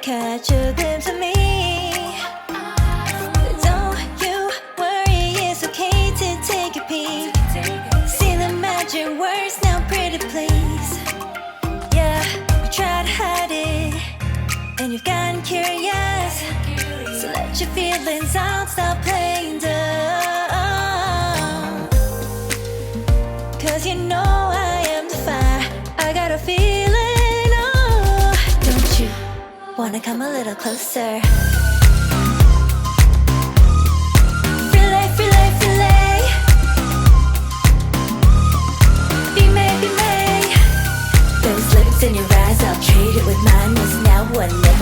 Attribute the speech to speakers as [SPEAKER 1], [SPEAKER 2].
[SPEAKER 1] catch a glimpse of me. Don't you worry, it's okay to take a peek. See the magic words now, pretty please. Yeah, you try to hide it, and you've gotten curious. So let your feelings out, stop playing dumb. Cause you know I am the fire, I got a feeling, oh. Don't you wanna come a little closer? Filet, filet, filet. Be made, be made. Those lips in your eyes, I'll trade it with mine. It's now or never.